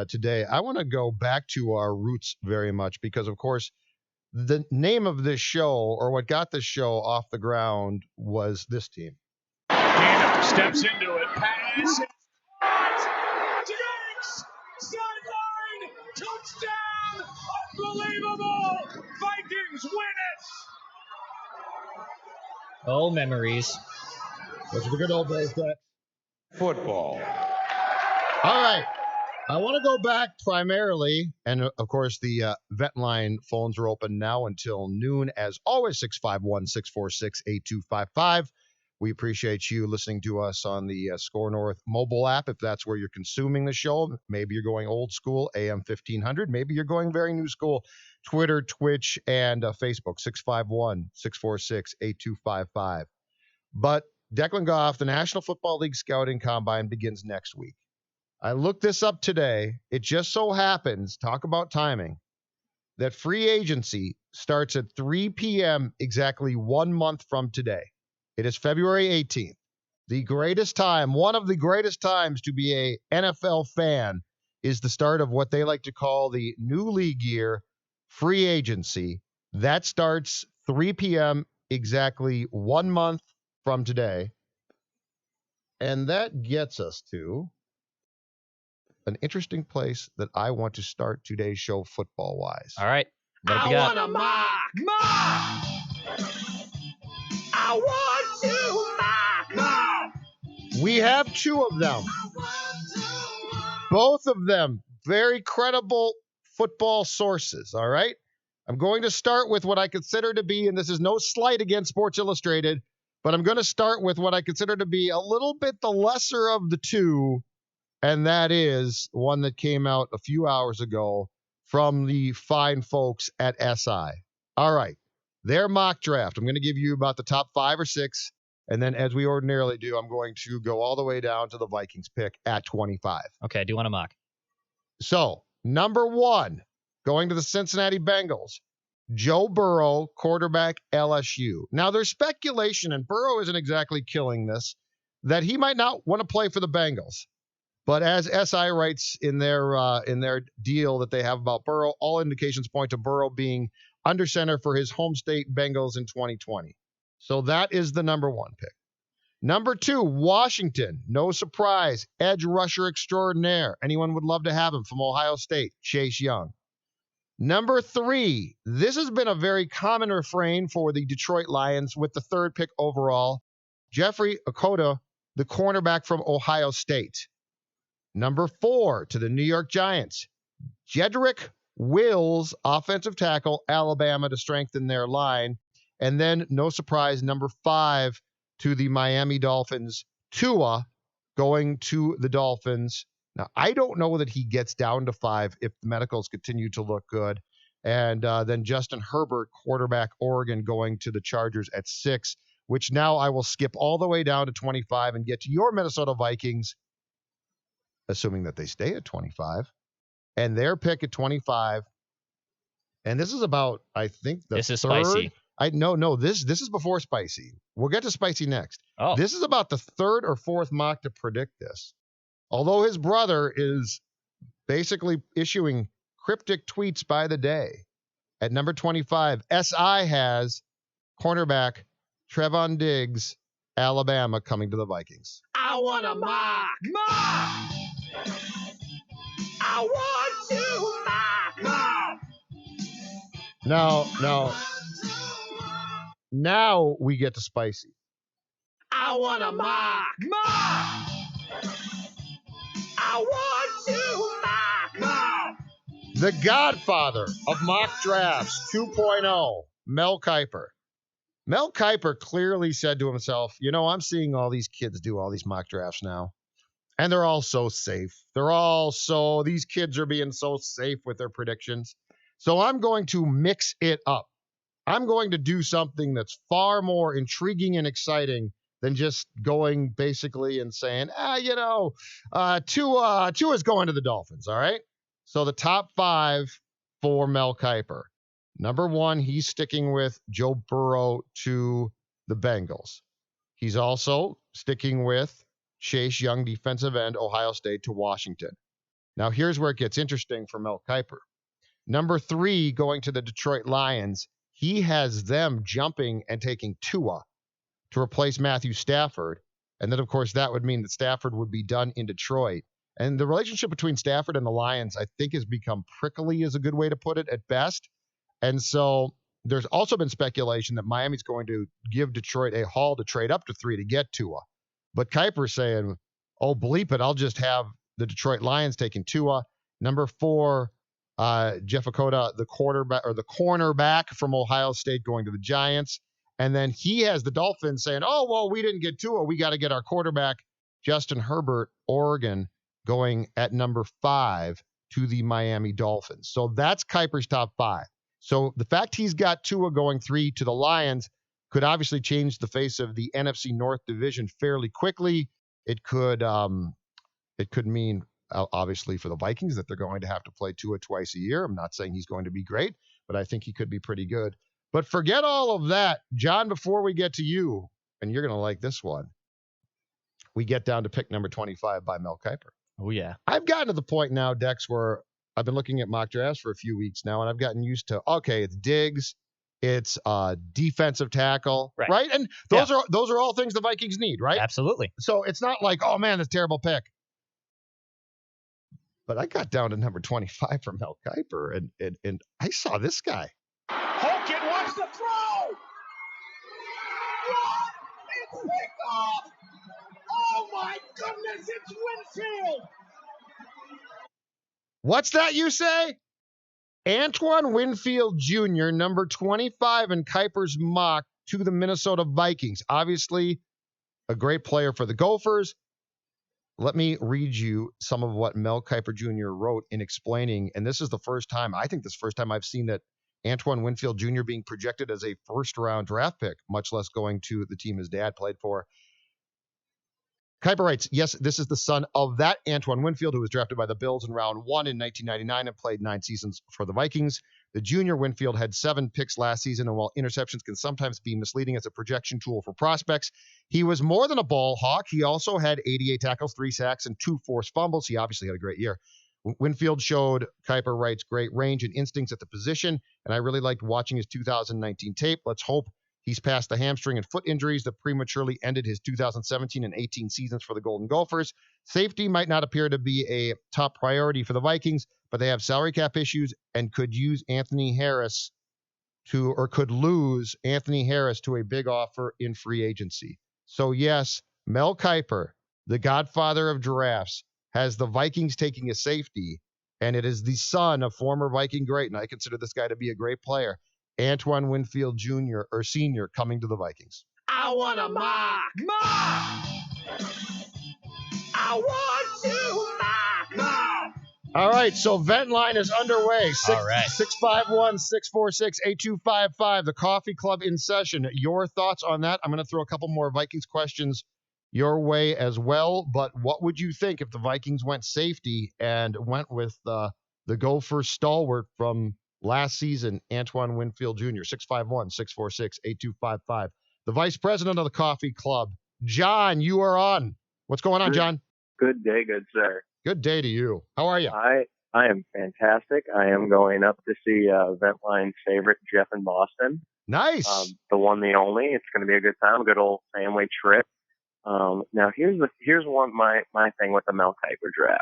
today, I want to go back to our roots very much because, of course, the name of this show, or what got this show off the ground, was this team. Gainer steps into it. Pass. Diggs! Sideline! Touchdown! Unbelievable! Vikings win it! Oh, memories. Those are the good old days, Brett. Football. All right. I want to go back primarily, and of course, the vet line phones are open now until noon. As always, 651-646-8255. We appreciate you listening to us on the Score North mobile app, if that's where you're consuming the show. Maybe you're going old school, AM 1500. Maybe you're going very new school, Twitter, Twitch, and Facebook, 651-646-8255. But Declan Goff, the National Football League Scouting Combine begins next week. I looked this up today. It just so happens, talk about timing, that free agency starts at 3 p.m. exactly 1 month from today. It is February 18th. The greatest time, one of the greatest times to be a NFL fan is the start of what they like to call the new league year, free agency. That starts 3 p.m. exactly 1 month from today. And that gets us to an interesting place that I want to start today's show football-wise. All right. I want a mock! Mock! I want to mock! We have two of them. Both of them very credible football sources, all right? I'm going to start with what I consider to be, and this is no slight against Sports Illustrated, but I'm going to start with what I consider to be a little bit the lesser of the two, and that is one that came out a few hours ago from the fine folks at SI. All right, their mock draft. I'm going to give you about the top 5 or 6, and then as we ordinarily do, I'm going to go all the way down to the Vikings pick at 25. Okay, I do want to mock. So, number 1, going to the Cincinnati Bengals, Joe Burrow, quarterback, LSU. Now, there's speculation, and Burrow isn't exactly killing this, that he might not want to play for the Bengals. But as SI writes in their deal that they have about Burrow, all indications point to Burrow being under center for his home state Bengals in 2020. So that is the number 1 pick. Number 2, Washington. No surprise. Edge rusher extraordinaire. Anyone would love to have him from Ohio State, Chase Young. Number 3, this has been a very common refrain for the Detroit Lions with the 3rd pick overall, Jeffrey Okudah, the cornerback from Ohio State. Number 4, to the New York Giants, Jedrick Wills, offensive tackle, Alabama, to strengthen their line. And then, no surprise, number 5, to the Miami Dolphins, Tua, going to the Dolphins. Now, I don't know that he gets down to 5 if the medicals continue to look good. And then Justin Herbert, quarterback, Oregon, going to the Chargers at 6, which now I will skip all the way down to 25 and get to your Minnesota Vikings, assuming that they stay at 25, and their pick at 25. And this is about, I think, This is 3rd. spicy. No, this is before spicy. We'll get to spicy next. Oh. This is about the 3rd or 4th mock to predict this. Although his brother is basically issuing cryptic tweets by the day. At number 25, SI has cornerback Trevon Diggs, Alabama, coming to the Vikings. I want a mock! Mock! I want to mock! Now we get to spicy. I want a mock! Mock! I want to mock! The godfather of mock drafts 2.0, Mel Kiper. Mel Kiper clearly said to himself, I'm seeing all these kids do all these mock drafts now, and they're all so safe. These kids are being so safe with their predictions. So I'm going to mix it up. I'm going to do something that's far more intriguing and exciting than just going basically and saying, Tua's going to the Dolphins, all right? So the top 5 for Mel Kiper. Number 1, he's sticking with Joe Burrow to the Bengals. He's also sticking with Chase Young, defensive end, Ohio State, to Washington. Now, here's where it gets interesting for Mel Kiper. Number 3, going to the Detroit Lions, he has them jumping and taking Tua to replace Matthew Stafford. And then, of course, that would mean that Stafford would be done in Detroit. And the relationship between Stafford and the Lions, I think, has become prickly, is a good way to put it at best. And so there's also been speculation that Miami's going to give Detroit a haul to trade up to 3 to get Tua. But Kiper's saying, oh, bleep it, I'll just have the Detroit Lions taking Tua. Number 4, Jeff Okudah, the cornerback from Ohio State, going to the Giants. And then he has the Dolphins saying, oh, well, we didn't get Tua. We got to get our quarterback, Justin Herbert, Oregon, going at number 5 to the Miami Dolphins. So that's Kiper's top 5. So the fact he's got Tua going 3 to the Lions could obviously change the face of the NFC North division fairly quickly. It could mean, obviously, for the Vikings that they're going to have to play Tua twice a year. I'm not saying he's going to be great, but I think he could be pretty good. But forget all of that. John, before we get to you, and you're going to like this one, we get down to pick number 25 by Mel Kiper. Oh, yeah. I've gotten to the point now, Dex, where I've been looking at mock drafts for a few weeks now, and I've gotten used to, okay, it's Diggs, it's defensive tackle, right? And those are all things the Vikings need, right? Absolutely. So it's not like, oh, man, that's a terrible pick. But I got down to number 25 for Mel Kiper, and I saw this guy. Hogan wants to throw! Run! It's picked off! Oh my goodness, it's Winfield! What's that you say? Antoine Winfield Jr., number 25 in Kiper's mock to the Minnesota Vikings. Obviously, a great player for the Gophers. Let me read you some of what Mel Kiper Jr. wrote in explaining, and this is the first time, I think this is the first time I've seen that Antoine Winfield Jr. being projected as a first-round draft pick, much less going to the team his dad played for. Kiper writes, yes, this is the son of that Antoine Winfield who was drafted by the Bills in round 1 in 1999 and played 9 seasons for the Vikings. The junior Winfield had 7 picks last season, and while interceptions can sometimes be misleading as a projection tool for prospects, he was more than a ball hawk. He also had 88 tackles, 3 sacks, and 2 forced fumbles. He obviously had a great year. Winfield showed, Kiper writes, great range and instincts at the position, and I really liked watching his 2019 tape. Let's hope he's past the hamstring and foot injuries that prematurely ended his 2017 and 18 seasons for the Golden Gophers. Safety might not appear to be a top priority for the Vikings, but they have salary cap issues and could lose Anthony Harris to a big offer in free agency. So yes, Mel Kiper, the godfather of drafts, has the Vikings taking a safety, and it is the son of former Viking great, and I consider this guy to be a great player, Antoine Winfield Jr. or Sr. coming to the Vikings. I want a mock! Mock! I want to mock! Mock! All right, so Vent Line is underway. All right. 651-646-8255. The Coffee Club in session. Your thoughts on that? I'm going to throw a couple more Vikings questions your way as well. But what would you think if the Vikings went safety and went with the Gophers stalwart from last season, Antoine Winfield Jr.? 651-646-8255. The vice president of the Coffee Club, John, you are on. What's going on, John? Good day, good sir. Good day to you. How are you? I am fantastic. I am going up to see Ventline's favorite, Jeff in Boston. Nice. The one, the only. It's going to be a good time, a good old family trip. Now, here's my thing with the Mel Kiper draft.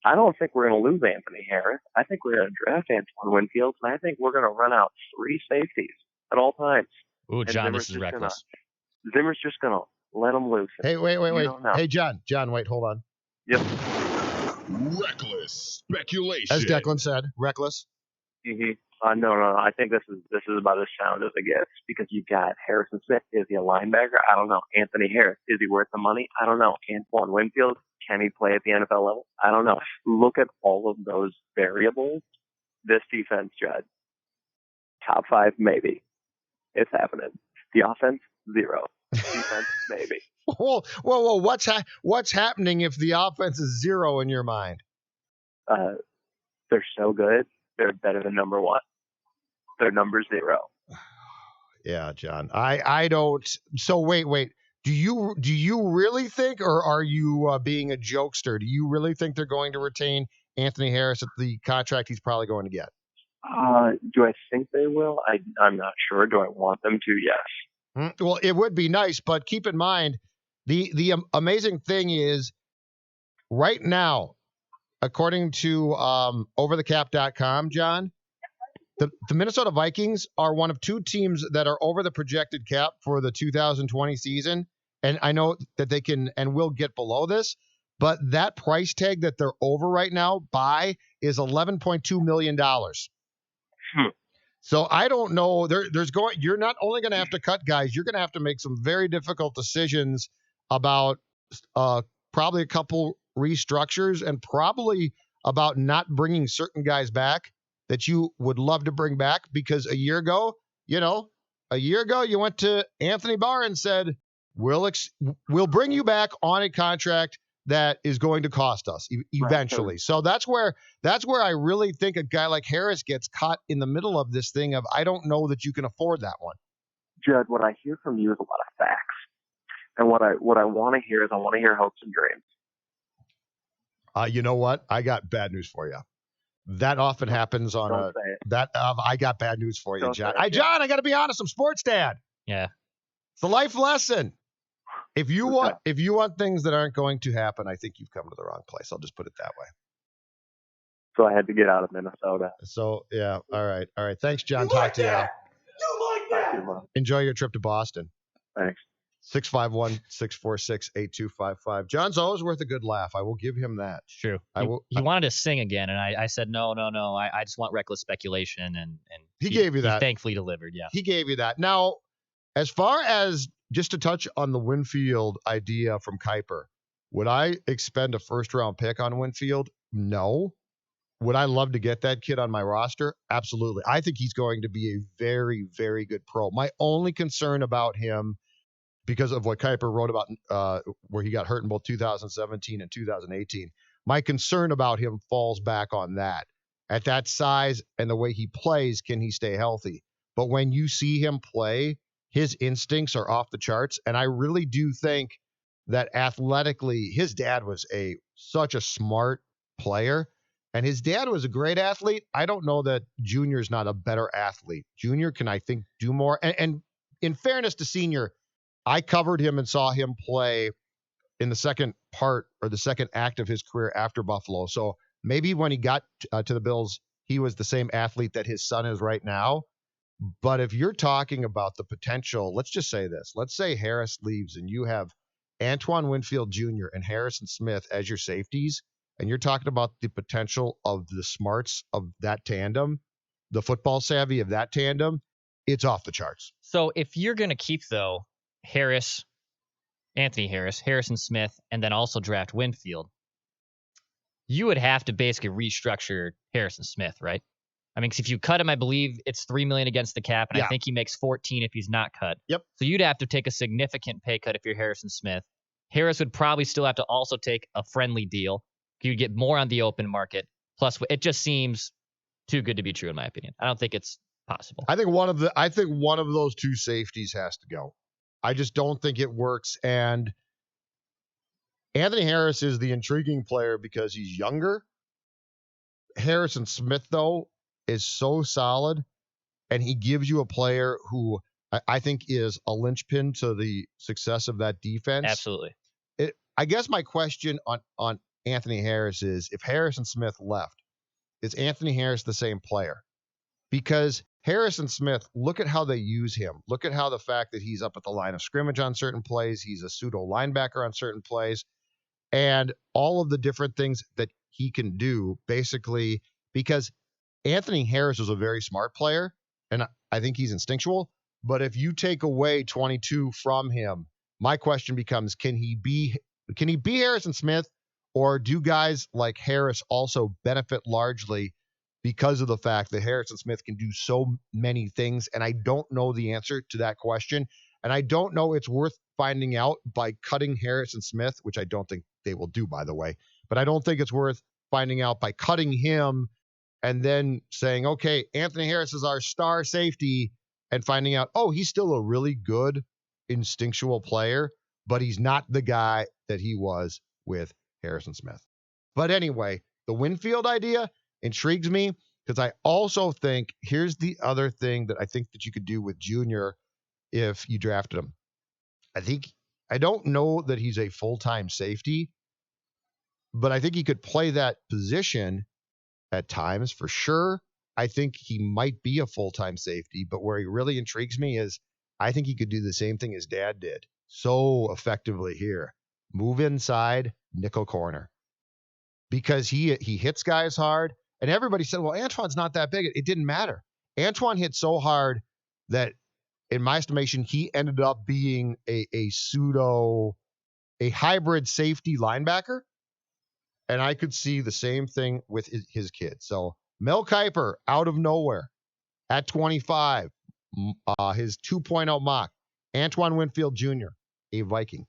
I don't think we're going to lose Anthony Harris. I think we're going to draft Antoine Winfield, and I think we're going to run out 3 safeties at all times. Ooh, John, this is reckless. Zimmer's just going to let them loose. Hey, wait. Hey, John, wait, hold on. Yep. Reckless speculation. As Declan said, reckless. Mm-hmm. No. I think this is about as sound as it gets because you got Harrison Smith. Is he a linebacker? I don't know. Anthony Harris. Is he worth the money? I don't know. Antoine Winfield. Can he play at the NFL level? I don't know. Look at all of those variables. This defense, Judd. Top 5, maybe. It's happening. The offense, 0. Defense, maybe. Whoa! What's happening if the offense is 0 in your mind? They're so good. They're better than number 1. They're number 0. Yeah, John. I don't. So wait. Do you really think, or are you being a jokester? Do you really think they're going to retain Anthony Harris at the contract he's probably going to get? Do I think they will? I'm not sure. Do I want them to? Yes. Well, it would be nice, but keep in mind, the amazing thing is right now, according to overthecap.com, John, the Minnesota Vikings are one of two teams that are over the projected cap for the 2020 season. And I know that they can and will get below this, but that price tag that they're over right now by is $11.2 million. So I don't know. You're not only going to have to cut guys, you're going to have to make some very difficult decisions about probably a couple restructures and probably about not bringing certain guys back that you would love to bring back, because a year ago you went to Anthony Barr and said, we'll bring you back on a contract that is going to cost us eventually. Right. So that's where I really think a guy like Harris gets caught in the middle of this thing of, I don't know that you can afford that one. Judd, what I hear from you is a lot of facts. And what I want to hear is I want to hear hopes and dreams. You know what? I got bad news for you. That often happens on I got bad news for you, John. John, I got to be honest. I'm sports dad. Yeah. It's a life lesson. If you want things that aren't going to happen, I think you've come to the wrong place. I'll just put it that way. So I had to get out of Minnesota. So yeah, all right. Thanks, John. Talk to you. You like that? Enjoy your trip to Boston. Thanks. 651-646-8255. John's always worth a good laugh. I will give him that. It's true. He wanted to sing again, and I said no. I just want reckless speculation, and he gave you that. He thankfully delivered. Yeah, he gave you that. Now, as far as just to touch on the Winfield idea from Kiper, would I expend a first-round pick on Winfield? No. Would I love to get that kid on my roster? Absolutely. I think he's going to be a very, very good pro. My only concern about him, because of what Kiper wrote about where he got hurt in both 2017 and 2018, my concern about him falls back on that. At that size and the way he plays, can he stay healthy? But when you see him play, his instincts are off the charts. And I really do think that athletically, his dad was such a smart player. And his dad was a great athlete. I don't know that Junior's not a better athlete. Junior can, I think, do more. And in fairness to Senior, I covered him and saw him play in the second part or the second act of his career after Buffalo. So maybe when he got to the Bills, he was the same athlete that his son is right now. But if you're talking about the potential, let's just say this. Let's say Harris leaves and you have Antoine Winfield Jr. and Harrison Smith as your safeties, and you're talking about the potential of the smarts of that tandem, the football savvy of that tandem, it's off the charts. So if you're going to keep, though, Anthony Harris, Harrison Smith, and then also draft Winfield, you would have to basically restructure Harrison Smith, right? I mean, 'cause if you cut him, I believe it's $3 million against the cap, and I think he makes 14 if he's not cut. Yep. So you'd have to take a significant pay cut if you're Harrison Smith. Harris would probably still have to also take a friendly deal. You'd get more on the open market. Plus, it just seems too good to be true, in my opinion. I don't think it's possible. I think one of those two safeties has to go. I just don't think it works. And Anthony Harris is the intriguing player because he's younger. Harrison Smith, though, is so solid, and he gives you a player who I think is a linchpin to the success of that defense. Absolutely. I guess my question on Anthony Harris is, if Harrison Smith left, is Anthony Harris the same player? Because Harrison Smith, look at how they use him. Look at how the fact that he's up at the line of scrimmage on certain plays, he's a pseudo linebacker on certain plays, and all of the different things that he can do, basically, because Anthony Harris is a very smart player, and I think he's instinctual. But if you take away 22 from him, my question becomes, can he be Harrison Smith, or do guys like Harris also benefit largely because of the fact that Harrison Smith can do so many things? And I don't know the answer to that question. And I don't know it's worth finding out by cutting Harrison Smith, which I don't think they will do, by the way. But I don't think it's worth finding out by cutting him and then saying, okay, Anthony Harris is our star safety, and finding out, oh, he's still a really good instinctual player, but he's not the guy that he was with Harrison Smith. But anyway, The Winfield idea intrigues me because I also think here's the other thing that I think that you could do with Junior if you drafted him. I don't know that he's a full-time safety, but I think he could play that position at times for sure. I think he might be a full-time safety, but where he really intrigues me is I think he could do the same thing his dad did so effectively here. Move inside, nickel corner. Because he hits guys hard, and everybody said, well, Antoine's not that big. It didn't matter. Antoine hit so hard that, in my estimation, he ended up being a hybrid safety linebacker. And I could see the same thing with his kid. So Mel Kiper out of nowhere at 25, his 2.0 mock, Antoine Winfield Jr., a Viking.